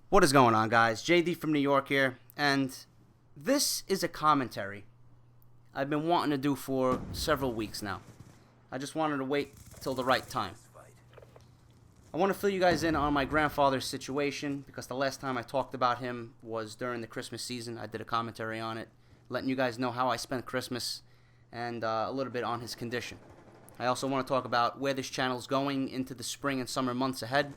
What is going on, guys? JD from New York here, and this is a commentary I've been wanting to do for several weeks now. I just wanted to wait till the right time. I want to fill you guys in on my grandfather's situation because the last time I talked about him was during the Christmas season. I did a commentary on it, letting you guys know how I spent Christmas and a little bit on his condition. I also want to talk about where this channel is going into the spring and summer months ahead.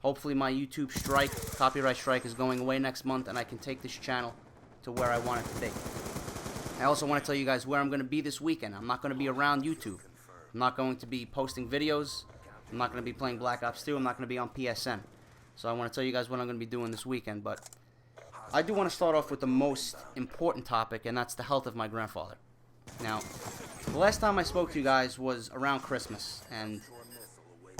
Hopefully my YouTube copyright strike is going away next month and I can take this channel to where I want it to be. I also want to tell you guys where I'm going to be this weekend. I'm not going to be around YouTube. I'm not going to be posting videos. I'm not going to be playing Black Ops 2. I'm not going to be on PSN. So I want to tell you guys what I'm going to be doing this weekend. But I do want to start off with the most important topic, and that's the health of my grandfather. Now, the last time I spoke to you guys was around Christmas, and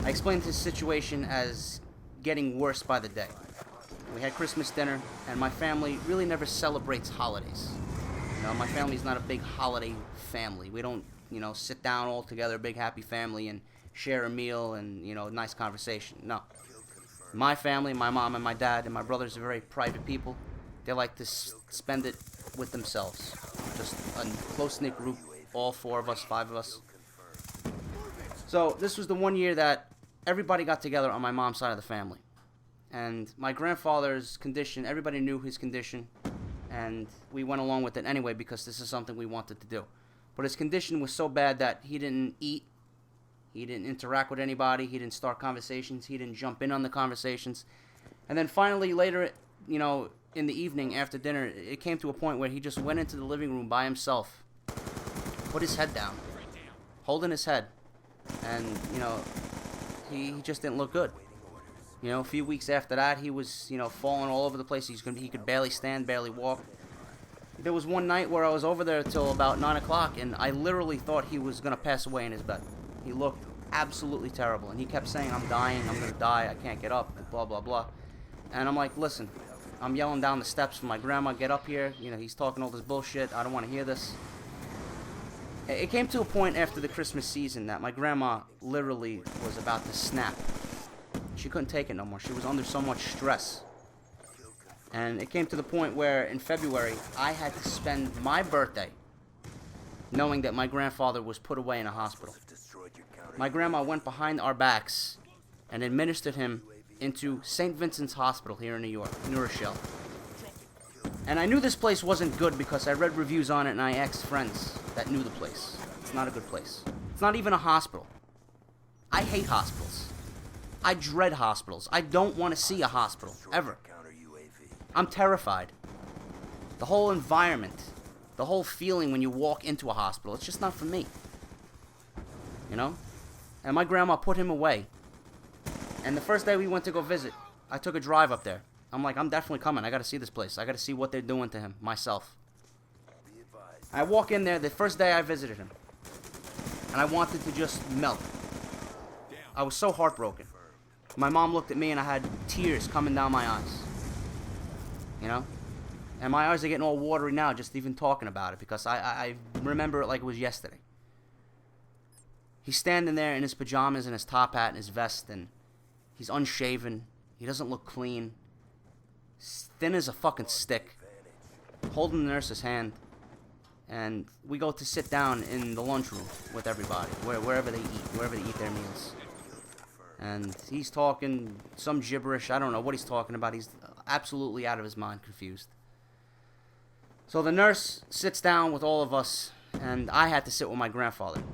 I explained his situation as getting worse by the day. We had Christmas dinner, and my family really never celebrates holidays. You know, my family's not a big holiday family. We don't, sit down all together, a big happy family, and share a meal and, nice conversation. No. My family, my mom and my dad and my brothers are very private people. They like to spend it with themselves. Just a close-knit group, all four of us, five of us. So this was the one year that everybody got together on my mom's side of the family. And my grandfather's condition, everybody knew his condition, and we went along with it anyway because this is something we wanted to do. But his condition was so bad that he didn't eat, he didn't interact with anybody, he didn't start conversations, he didn't jump in on the conversations. And then finally later, in the evening after dinner, it came to a point where he just went into the living room by himself, put his head down, holding his head, and, he just didn't look good. A few weeks after that, he was, falling all over the place. He could barely stand, barely walk. There was one night where I was over there till about 9 o'clock, and I literally thought he was going to pass away in his bed. He looked absolutely terrible, and he kept saying, "I'm dying, I'm going to die, I can't get up," and blah, blah, blah. And I'm like, listen, I'm yelling down the steps for my grandma, "Get up here." He's talking all this bullshit. I don't want to hear this. It came to a point after the Christmas season that my grandma literally was about to snap. She couldn't take it no more. She was under so much stress. And it came to the point where in February, I had to spend my birthday knowing that my grandfather was put away in a hospital. My grandma went behind our backs and administered him into St. Vincent's Hospital here in New York, New Rochelle. And I knew this place wasn't good because I read reviews on it and I asked friends that knew the place. It's not a good place. It's not even a hospital. I hate hospitals. I dread hospitals. I don't want to see a hospital, ever. I'm terrified. The whole environment, the whole feeling when you walk into a hospital, it's just not for me. And my grandma put him away. And the first day we went to go visit, I took a drive up there. I'm like, I'm definitely coming. I got to see this place. I got to see what they're doing to him, myself. I walk in there the first day I visited him. And I wanted to just melt. I was so heartbroken. My mom looked at me and I had tears coming down my eyes. And my eyes are getting all watery now just even talking about it because I remember it like it was yesterday. He's standing there in his pajamas and his top hat and his vest, and he's unshaven. He doesn't look clean. Thin as a fucking stick. Holding the nurse's hand. And we go to sit down in the lunchroom with everybody, wherever they eat their meals. And he's talking some gibberish. I don't know what he's talking about. He's absolutely out of his mind, confused. So the nurse sits down with all of us, and I had to sit with my grandfather.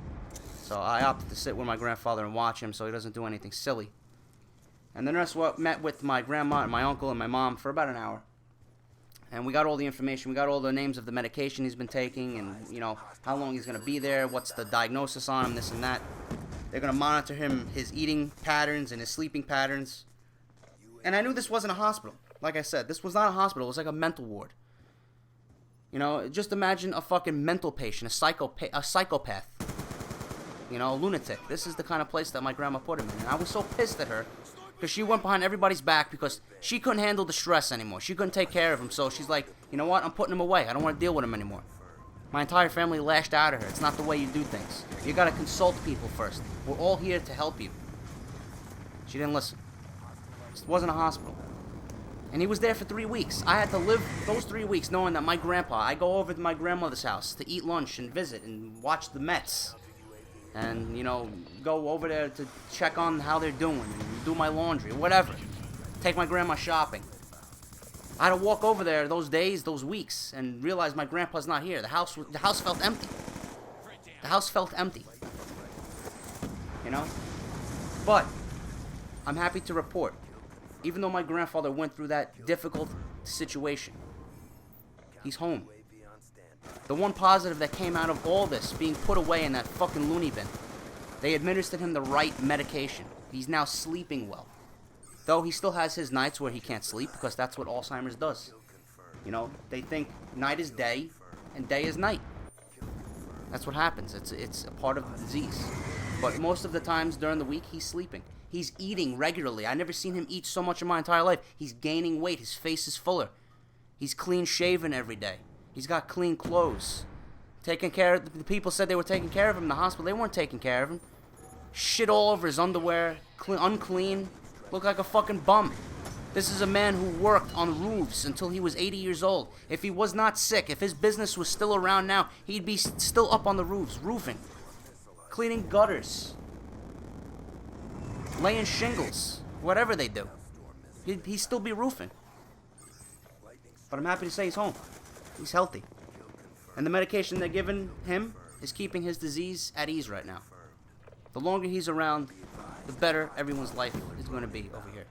So I opted to sit with my grandfather and watch him so he doesn't do anything silly. And the nurse met with my grandma and my uncle and my mom for about an hour. And we got all the information. We got all the names of the medication he's been taking and, how long he's going to be there, what's the diagnosis on him, this and that. They're going to monitor him, his eating patterns and his sleeping patterns. And I knew this wasn't a hospital. Like I said, this was not a hospital. It was like a mental ward. Just imagine a fucking mental patient, a psychopath. A lunatic. This is the kind of place that my grandma put him in. And I was so pissed at her because she went behind everybody's back because she couldn't handle the stress anymore. She couldn't take care of him. So she's like, you know what? I'm putting him away. I don't want to deal with him anymore. My entire family lashed out at her. It's not the way you do things. You gotta consult people first. We're all here to help you. She didn't listen. It wasn't a hospital. And he was there for 3 weeks. I had to live those 3 weeks knowing that my grandpa, I go over to my grandmother's house to eat lunch and visit and watch the Mets. And, you know, go over there to check on how they're doing and do my laundry or whatever. Take my grandma shopping. I had to walk over there those days, those weeks, and realize my grandpa's not here. The house felt empty. The house felt empty. You know? But I'm happy to report, even though my grandfather went through that difficult situation, he's home. The one positive that came out of all this being put away in that fucking loony bin, they administered him the right medication. He's now sleeping well. Though he still has his nights where he can't sleep, because that's what Alzheimer's does. You know, they think night is day and day is night. That's what happens. It's a part of the disease. But most of the times during the week, he's sleeping. He's eating regularly. I've never seen him eat so much in my entire life. He's gaining weight. His face is fuller. He's clean shaven every day. He's got clean clothes. Taking care of the people said they were taking care of him in the hospital. They weren't taking care of him. Shit all over his underwear. Unclean. Looked like a fucking bum. This is a man who worked on roofs until he was 80 years old. If he was not sick, if his business was still around now, he'd be still up on the roofs, roofing. Cleaning gutters. Laying shingles, whatever they do. He'd still be roofing. But I'm happy to say he's home. He's healthy. And the medication they're giving him is keeping his disease at ease right now. The longer he's around, the better everyone's life is going to be over here.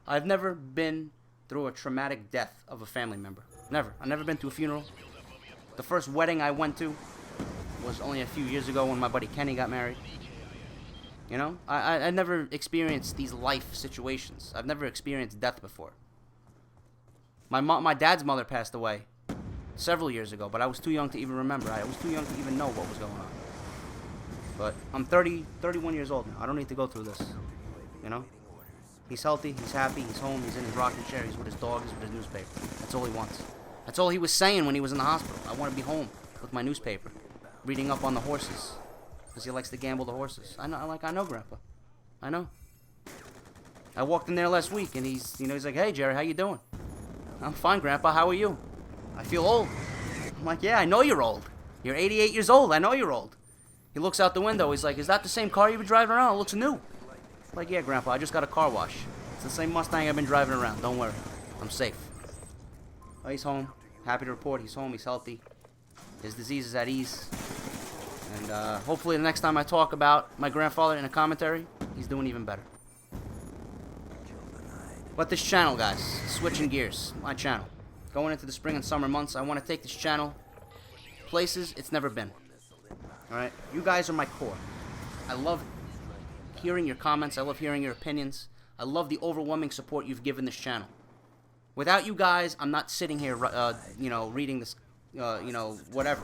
I've never been through a traumatic death of a family member. Never. I've never been to a funeral. The first wedding I went to was only a few years ago when my buddy Kenny got married. You know, I never experienced these life situations. I've never experienced death before. My dad's mother passed away several years ago, but I was too young to even remember. I was too young to even know what was going on. But I'm 31 years old now. I don't need to go through this. You know? He's healthy, he's happy, he's home, he's in his rocking chair, he's with his dog, he's with his newspaper. That's all he wants. That's all he was saying when he was in the hospital. I want to be home with my newspaper, reading up on the horses. Because he likes to gamble the horses. I know, Grandpa. I know. I walked in there last week, and he's like, "Hey, Jerry, how you doing?" "I'm fine, Grandpa. How are you?" "I feel old." I'm like, "Yeah, I know you're old. You're 88 years old. I know you're old." He looks out the window. He's like, "Is that the same car you've been driving around? It looks new." I'm like, "Yeah, Grandpa. I just got a car wash. It's the same Mustang I've been driving around. Don't worry. I'm safe." Oh, he's home. Happy to report he's home. He's healthy. His disease is at ease. And hopefully the next time I talk about my grandfather in a commentary, he's doing even better. But this channel, guys, switching gears, my channel. Going into the spring and summer months, I want to take this channel places it's never been. Alright? You guys are my core. I love hearing your comments. I love hearing your opinions. I love the overwhelming support you've given this channel. Without you guys, I'm not sitting here, reading this, whatever.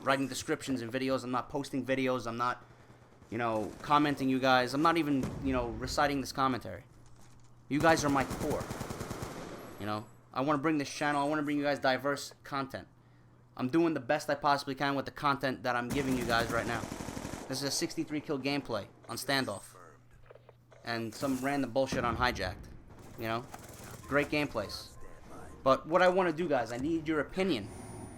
Writing descriptions and videos. I'm not posting videos. I'm not, commenting you guys. I'm not even, reciting this commentary. You guys are my core. I want to bring this channel. I want to bring you guys diverse content. I'm doing the best I possibly can with the content that I'm giving you guys right now. This is a 63 kill gameplay on Standoff. And some random bullshit on Hijacked. Great gameplays. But what I want to do, guys, I need your opinion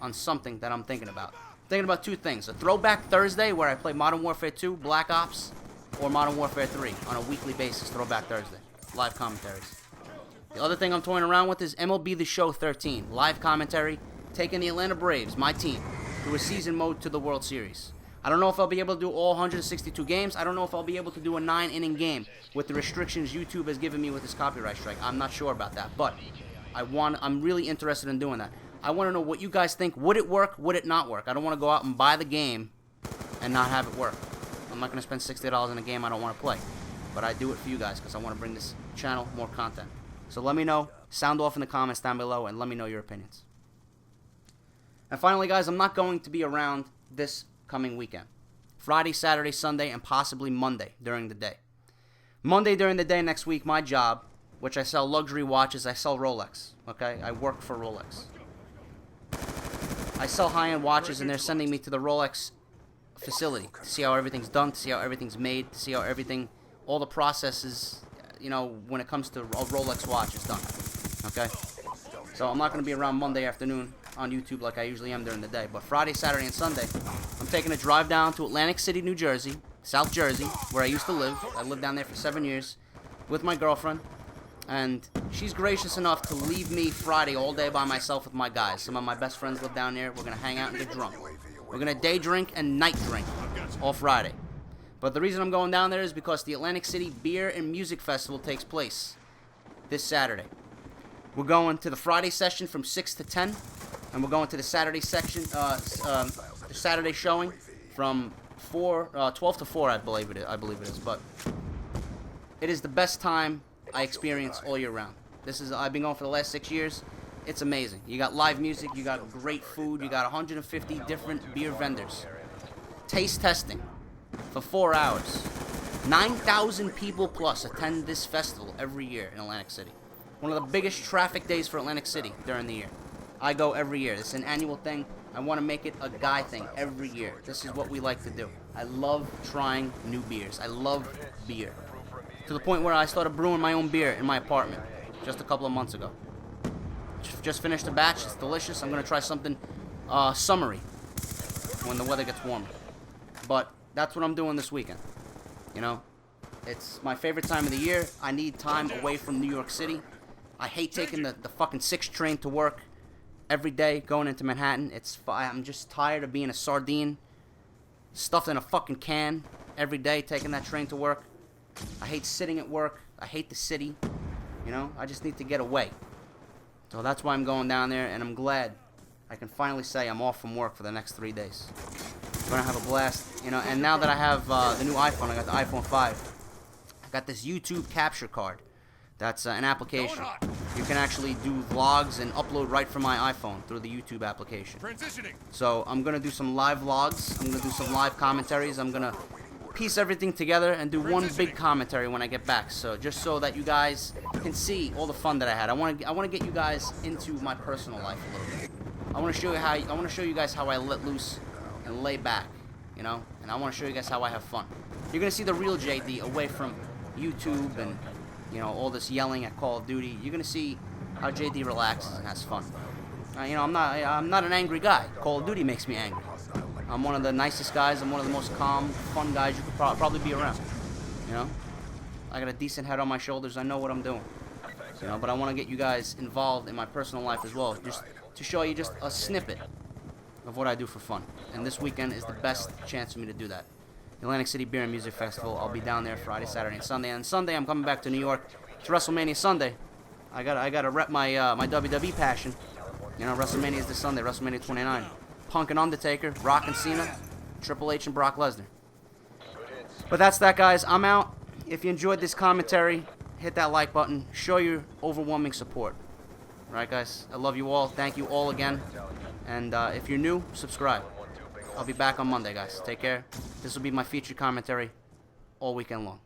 on something that I'm thinking about. I'm thinking about two things. A Throwback Thursday where I play Modern Warfare 2, Black Ops, or Modern Warfare 3 on a weekly basis. Throwback Thursday. Live commentaries. The other thing I'm toying around with is MLB The Show 13. Live commentary. Taking the Atlanta Braves, my team, through a season mode to the World Series. I don't know if I'll be able to do all 162 games. I don't know if I'll be able to do a 9-inning game with the restrictions YouTube has given me with this copyright strike. I'm not sure about that, but I'm really interested in doing that. I want to know what you guys think. Would it work? Would it not work? I don't want to go out and buy the game and not have it work. I'm not going to spend $60 on a game I don't want to play. But I do it for you guys because I want to bring this channel more content. So let me know. Sound off in the comments down below and let me know your opinions. And finally, guys, I'm not going to be around this coming weekend. Friday, Saturday, Sunday, and possibly Monday during the day. Monday during the day next week, my job, which I sell luxury watches, I sell Rolex. Okay? I work for Rolex. I sell high-end watches, and they're sending me to the Rolex facility to see how everything's done, to see how everything's made, to see how everything, all the processes, when it comes to a Rolex watch is done. Okay? So I'm not going to be around Monday afternoon on YouTube like I usually am during the day. But Friday, Saturday, and Sunday, I'm taking a drive down to Atlantic City, New Jersey, South Jersey, where I used to live. I lived down there for 7 years with my girlfriend. And she's gracious enough to leave me Friday all day by myself with my guys. Some of my best friends live down there. We're going to hang out and get drunk. We're going to day drink and night drink all Friday. But the reason I'm going down there is because the Atlantic City Beer and Music Festival takes place this Saturday. We're going to the Friday session from 6 to 10. And we're going to the Saturday section, the Saturday showing from 12 to 4, I believe it is. But it is the best time I experience all year round. I've been going for the last 6 years. It's amazing. You got live music, you got great food, you got 150 different beer vendors. Taste testing for 4 hours. 9,000 people plus attend this festival every year in Atlantic City. One of the biggest traffic days for Atlantic City during the year. I go every year. It's an annual thing. I want to make it a guy thing every year. This is what we like to do. I love trying new beers. I love beer. To the point where I started brewing my own beer in my apartment just a couple of months ago. Just finished a batch. It's delicious. I'm going to try something summery when the weather gets warmer. But that's what I'm doing this weekend. You know, it's my favorite time of the year. I need time away from New York City. I hate taking the fucking 6 train to work every day, going into Manhattan. I'm just tired of being a sardine stuffed in a fucking can every day, taking that train to work. I hate sitting at work. I hate the city. You know, I just need to get away. So that's why I'm going down there, and I'm glad I can finally say I'm off from work for the next 3 days. I'm going to have a blast, you know, and now that I have the new iPhone, I got the iPhone 5, I got this YouTube capture card. That's an application. You can actually do vlogs and upload right from my iPhone through the YouTube application. So I'm going to do some live vlogs. I'm going to do some live commentaries. I'm going to piece everything together and do one big commentary when I get back. So just so that you guys can see all the fun that I had. I want to get you guys into my personal life a little bit. I want to show you guys how I let loose and lay back, you know? And I want to show you guys how I have fun. You're going to see the real JD away from YouTube and, you know, all this yelling at Call of Duty. You're going to see how JD relaxes and has fun. You know, I'm not an angry guy. Call of Duty makes me angry. I'm one of the nicest guys. I'm one of the most calm, fun guys you could probably be around. You know? I got a decent head on my shoulders. I know what I'm doing. You know, but I want to get you guys involved in my personal life as well. Just to show you just a snippet of what I do for fun. And this weekend is the best chance for me to do that. The Atlantic City Beer and Music Festival. I'll be down there Friday, Saturday, and Sunday. And Sunday, I'm coming back to New York. It's WrestleMania Sunday. I gotta rep my my WWE passion. You know, WrestleMania is this Sunday, WrestleMania 29. Punk and Undertaker, Rock and Cena, Triple H and Brock Lesnar. But that's that, guys. I'm out. If you enjoyed this commentary, hit that like button. Show your overwhelming support. All right, guys? I love you all. Thank you all again. And if you're new, subscribe. I'll be back on Monday, guys. Take care. This will be my featured commentary all weekend long.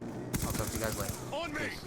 I'll talk to you guys later. Peace.